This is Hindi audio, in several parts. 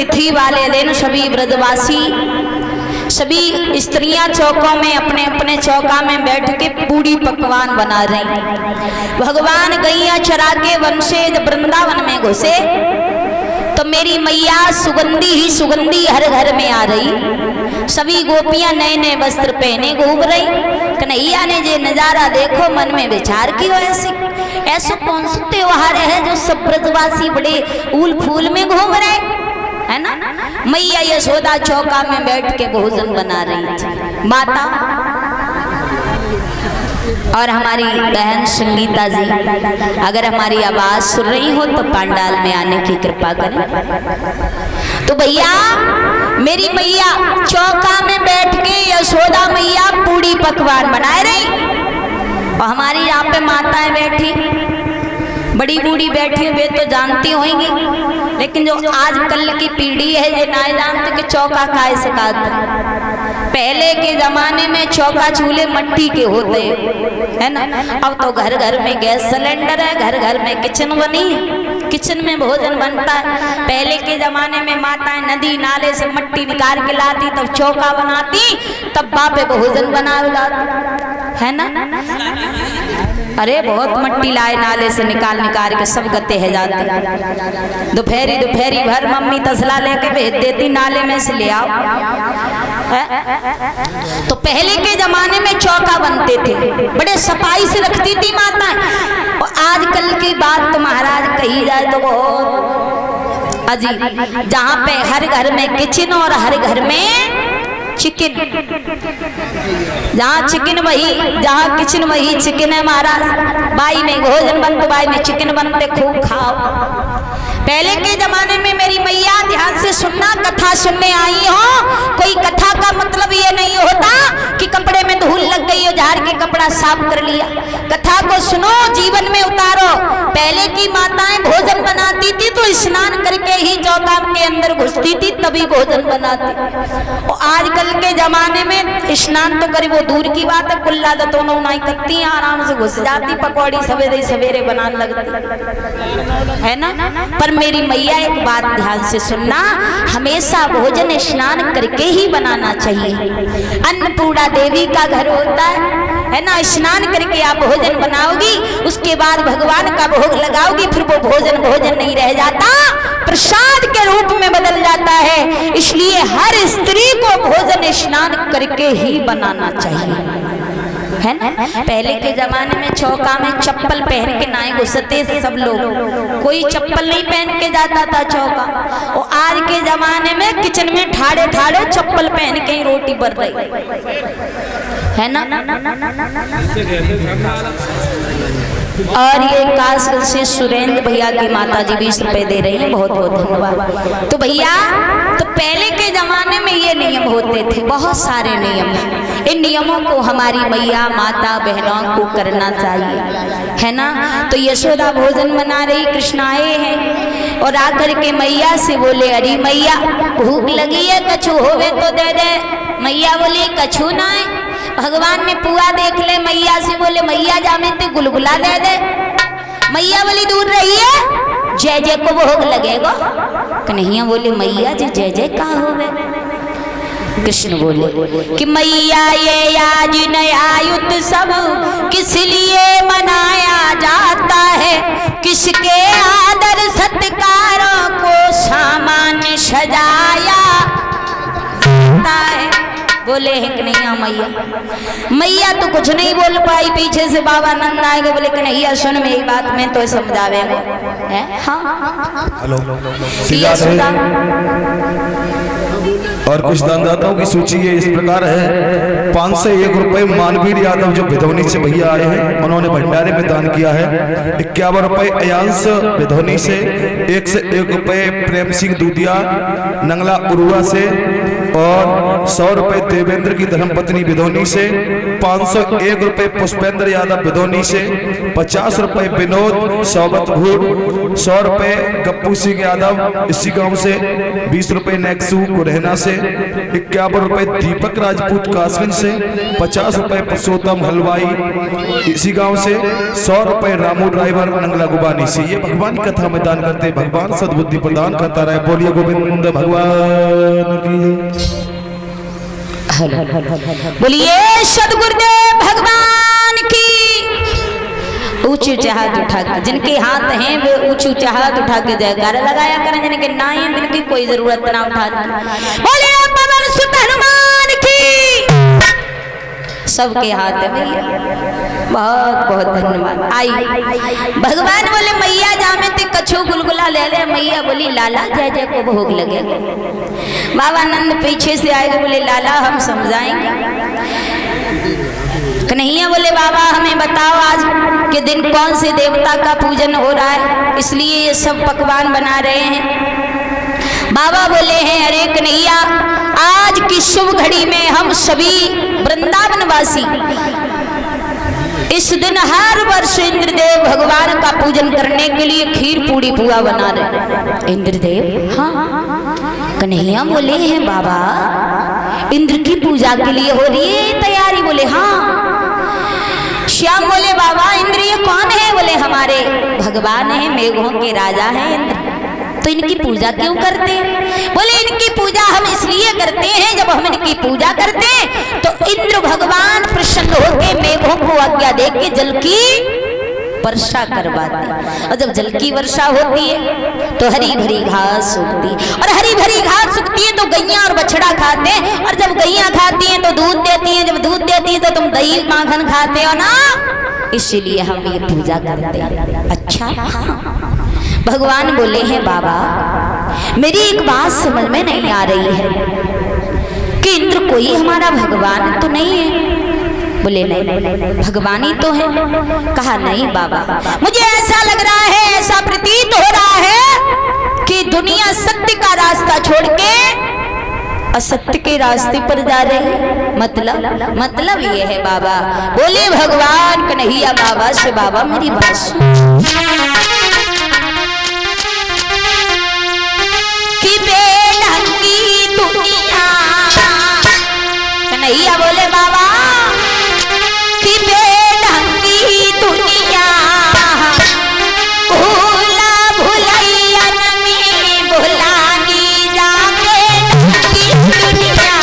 तिथि वाले दिन सभी ब्रजवासी, सभी स्त्रियां चौकों में अपने अपने चौका में बैठ के पूरी पकवान बना रही। भगवान गैया चरा के वन से जब वृंदावन में घुसे तो मेरी मैया सुगंधी ही सुगंधी हर घर में आ रही। सभी गोपियां नए नए वस्त्र पहने घूम रही। कन्हैया ने जे नजारा देखो मन में विचार किया, ऐसा कौन सा त्योहार है जो सब ब्रजवासी बड़े ऊल फूल में घूम रहे, है ना। मैया यशोदा चौका में बैठ के भोजन बना रही थी। माता और हमारी बहन संगीता जी, अगर हमारी आवाज सुन रही हो तो पंडाल में आने की कृपा करें। तो भैया मेरी मैया चौका में बैठ के यशोदा मैया पूरी पकवान बनाए रही, और हमारी यहाँ पे माताएं बैठी, बड़ी बूढ़ी बैठी, वे तो जानती होंगी, लेकिन जो आजकल की पीढ़ी है ये ना जानते कि चौका काहे से काटते। पहले के जमाने में चौका चूल्हे मट्टी के होते, है ना। अब तो घर घर में गैस सिलेंडर है, घर घर में किचन बनी, किचन में भोजन बनता है। पहले के जमाने में माताएं नदी नाले से मट्टी निकाल के लाती, तब चौका बनाती, तब बापे भोजन बना है ना। अरे बहुत मट्टी लाए नाले से निकाल निकाल के सब गते है जाते। दोपहरी भर मम्मी तसला लेके भेज देती, नाले में से ले आओ। तो पहले के जमाने में चौका बनते थे, बड़े सफाई से रखती थी माताएं। और आजकल की बात तो महाराज कही जाए तो बहुत अजीब, जहाँ पे हर घर में किचन और हर घर में चिकन, जहाँ चिकन वही, जहाँ किचन वही चिकन है महाराज। बाई में भोजन बनते, बाई में चिकन बनते, खूब खाओ। पहले के जमाने में मेरी मैया, ध्यान से सुनना, कथा सुनने आई हो, कोई कथा का मतलब ये नहीं होता कि कपड़े में धूल लग गई हो झाड़ के कपड़ा साफ कर लिया। कथा को सुनो, जीवन में उतारो। पहले की माताएं भोजन बनाती थी तो स्नान करके ही चौका के अंदर घुसती थी, तभी भोजन बनाती। और आजकल के जमाने में स्नान तो करे वो दूर की बात है, कुल्ला दोनों नहीं करती, आराम से घुस जाती, पकौड़ी सवेरे सवेरे बनाने लगती, है ना। पर मेरी मैया एक बात ध्यान से सुनना, हमेशा भोजन स्नान करके ही बनाना चाहिए। अन्नपूर्णा देवी का घर होता है ना। स्नान करके आप भोजन बनाओगी, उसके बाद भगवान का भोग लगाओगी, फिर वो भोजन नहीं रह जाता, प्रसाद के रूप में बदल जाता है। इसलिए हर स्त्री को भोजन स्नान करके ही बनाना चाहिए, है ना। पहले के जमाने में चौका में चप्पल पहन के ना घुसते सब लोग, कोई चप्पल नहीं पहन के जाता था चौका। और आज के जमाने में किचन में ठाड़े ठाड़े चप्पल पहन के ही रोटी बन रही, है ना। और ये काश से सुरेंद्र भैया की माता जी 20 रुपए दे रही हैं, बहुत बहुत धन्यवाद। तो भैया, तो पहले के जमाने में ये नियम होते थे, बहुत सारे नियम हैं। इन नियमों को हमारी मैया माता बहनों को करना चाहिए, है ना। तो यशोदा भोजन बना रही, कृष्ण आए हैं और आकर के मैया से बोले, अरे मैया भूख लगी है, कछु होवे तो दे दे। मैया बोली कछु ना है। भगवान ने पुआ देख ले, मैया से बोले मैया जामे ते गुलगुला दे दे। मैया बोली दूर रहिए, जय जय को भोग लगेगा। कन्हैया बोले मैया जी जय जय का होवे। कृष्ण बोले कि मैया ये आज नया युद्ध सब किस लिए मनाया जाता है, किसके आदर सत्कारों को सामान्य सजाया जाता है। बोले है कन्हैया मैया। मैया तो कुछ नहीं बोल पाई, पीछे से बाबा नंद आए गए, बोले कन्हैया सुन मेरी बात, में तो समझावेगा है। हाँ हेलो, और कुछ दानदाताओं की सूची है इस प्रकार है। 5 से 1 रुपए मानवीर यादव जो भिदौनी से भैया आए हैं, उन्होंने भंडारे में दान किया है। 51 रुपए अयांश भिदौनी से, 1 से 1 रुपए प्रेम सिंह दूधिया नंगला उरुआ से, और 100 रुपए देवेंद्र की धर्मपत्नी बिदौनी से, 501 रुपए पुष्पेंद्र यादव बिदौनी से, 50 रुपए विनोद सोबत भूड, 100 रुपए गप्पू सिंह यादव इसी गांव से, 20 रुपए नेक्सू कुरहना से, 51 रुपए दीपक राजपूत कासगंज से, 50 रुपए पुरुषोत्तम हलवाई इसी गांव से, 100 रुपए रामू ड्राइवर नंगला गुबानी से। ये भगवान की कथा में दान करते, भगवान सद्बुद्धि प्रदान करता रहे। बोलिए गोविंद भगवान की। बोलिए सद्गुरुदेव भगवान की। ऊंचे हाथ उठा के, जिनके हाथ हैं वे ऊंचे हाथ उठा के जयकारा लगाया करें, जिनके ना है जिनकी कोई जरूरत ना उठा। बोलिए पवन सुत हनुमान की। सबके हाथ है भैया, बहुत बहुत धन्यवाद। आई भगवान बोले मैया जामे ते कछू गुलगुला ले ले। मैया बोली लाला जय जय को भोग लगे। बाबा नंद पीछे से आएगा, बोले लाला हम समझाएंगे। कन्हैया बोले बाबा हमें बताओ आज के दिन कौन से देवता का पूजन हो रहा है, इसलिए ये सब पकवान बना रहे हैं। बाबा बोले हैं अरे कन्हैया आज की शुभ घड़ी में हम सभी वृंदावनवासी इस दिन हर वर्ष इंद्रदेव भगवान का पूजन करने के लिए खीर पूड़ी पुआ बना रहे। इंद्रदेव? हाँ। कन्हैया बोले हैं बाबा इंद्र की पूजा के लिए हो रही है तैयारी? बोले हाँ। श्याम बोले बाबा इंद्र ये कौन है? बोले हमारे भगवान है, मेघों के राजा है इंद्र। तो इनकी पूजा क्यों करते हैं? बोले इनकी पूजा हम इसलिए करते हैं, जब हम इनकी पूजा करते हैं तो इंद्र भगवान प्रसन्न होकर मेघों को आज्ञा दे के जल की वर्षा करवाते। और जब जल की वर्षा होती है तो हरी भरी घास उगती, और हरी भरी घास उगती है तो गैया और बछड़ा खाते हैं, और जब गैया खाती हैं तो दूध देती हैं, जब दूध देती है तो तुम दही माखन खाते हो ना, इसीलिए हम ये पूजा करते हैं। अच्छा भगवान बोले हैं बाबा मेरी एक बात समझ में नहीं आ रही है कि इंद्र कोई हमारा भगवान तो नहीं है? बोले नहीं भगवान ही तो है। कहा नहीं बाबा मुझे ऐसा लग रहा है, ऐसा प्रतीत हो रहा है कि दुनिया सत्य का रास्ता छोड़ के असत्य के रास्ते पर जा रहे हैं। मतलब ये है बाबा। बोले भगवान कन्हैया बाबा से बाबा मेरी बात सुन कि बेढंगी दुनिया। कन्हैया बोले बाबा कि बेढंगी दुनिया भूला भुलैयन में भुलानी जाके दुनिया।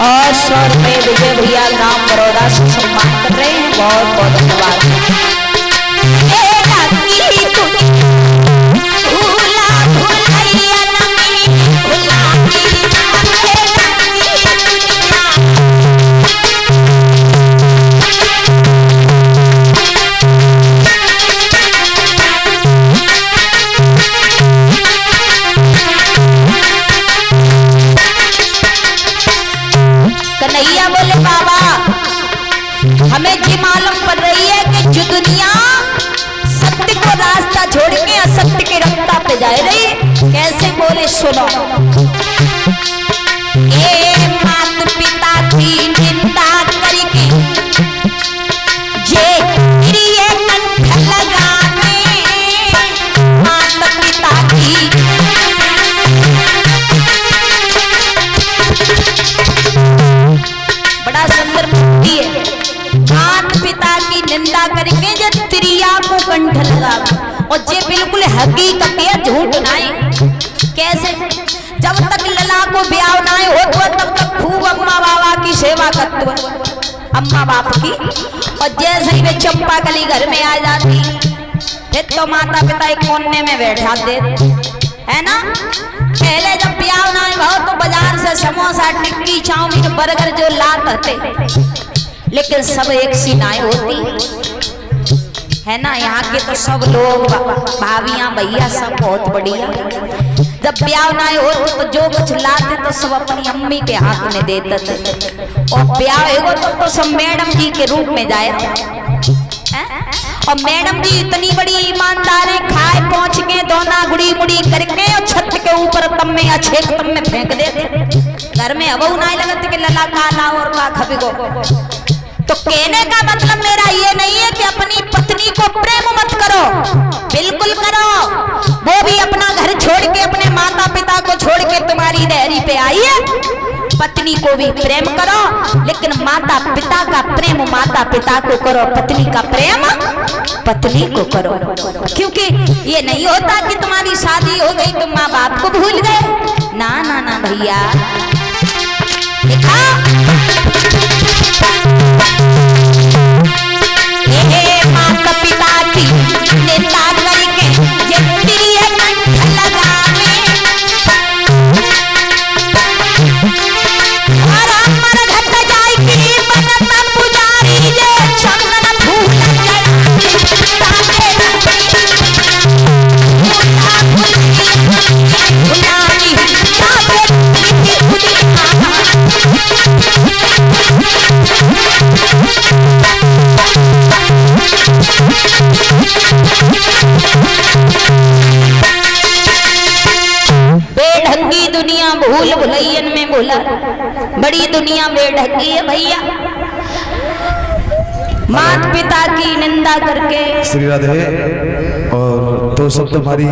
और 100 रुपए विजय भैया नाम बड़ौदा से सम्मान कर रहे हैं, बहुत बहुत धन्यवाद। कन्हैया बोले बाबा हमें ये मालूम पड़ रही है कि जो दुनिया सत्य को रास्ता छोड़ के असत्य के रास्ता पे जा रही है। कैसे? बोले सुनो ये माता पिता की निंदा करके ये प्रिय कंठ लगाने माता पिता की बड़ा सुंदर मुक्ति है। माता पिता की निंदा करके जो त्रिया को कंठ लगा, और ये बिल्कुल हकीकत है, झूठ नहीं। कैसे? जब तक लला को ब्याह नहीं हो तब तक खूब अम्मा बाबा की सेवा करते हैं, अम्मा बाप की। और जैसे ही वे चंपा कली घर में आ जाती फिर तो माता पिता एक कोने में बैठा दे, है ना। पहले जब ब्याह नहीं भाव तो बाजार से समोसा टिक्की चाउमीन बर्गर जो लाते थे, लेकिन सब एक सी नाई होती है ना। यहाँ के तो सब लोग भाभियां भैया सब बहुत बढ़िया। जब ब्याह नहीं हो तो जो कुछ लाते तो सब अपनी अम्मी के हाथ में देते थे, और ब्याह हो तो सब मैडम जी के रूप में जाए, और मैडम जी इतनी बड़ी ईमानदार है, खाए पहुंच के दोना गुड़ी मुड़ी करके और छत के ऊपर तम में या छेक तम में फेंक देते। घर में अब नहीं लगत कि लला का ला और का खबिगो। तो कहने का मतलब मेरा ये नहीं है कि अपनी पत्नी को प्रेम मत करो, बिल्कुल करो। वो भी अपना घर छोड़ के अपने माता पिता को छोड़ के तुम्हारी डेयरी पे आई है। पत्नी को भी प्रेम करो, लेकिन माता पिता का प्रेम माता पिता को करो, पत्नी का प्रेम पत्नी को करो। क्योंकि ये नहीं होता कि तुम्हारी शादी हो गई तुम माँ बाप को भूल गए। ना ना ना भैया, देखा माता पिता की निंदा करके ये प्रिय कंठ लगावे और अमर घट जाय की बनत पुजारी ये चंदन फूल चढ़ावे बेढंगी दुनिया भूल भुलैयन में भूला, बड़ी दुनिया बेढंगी है भैया। माता पिता की निंदा करके श्री राधे। और तो सब तुम्हारी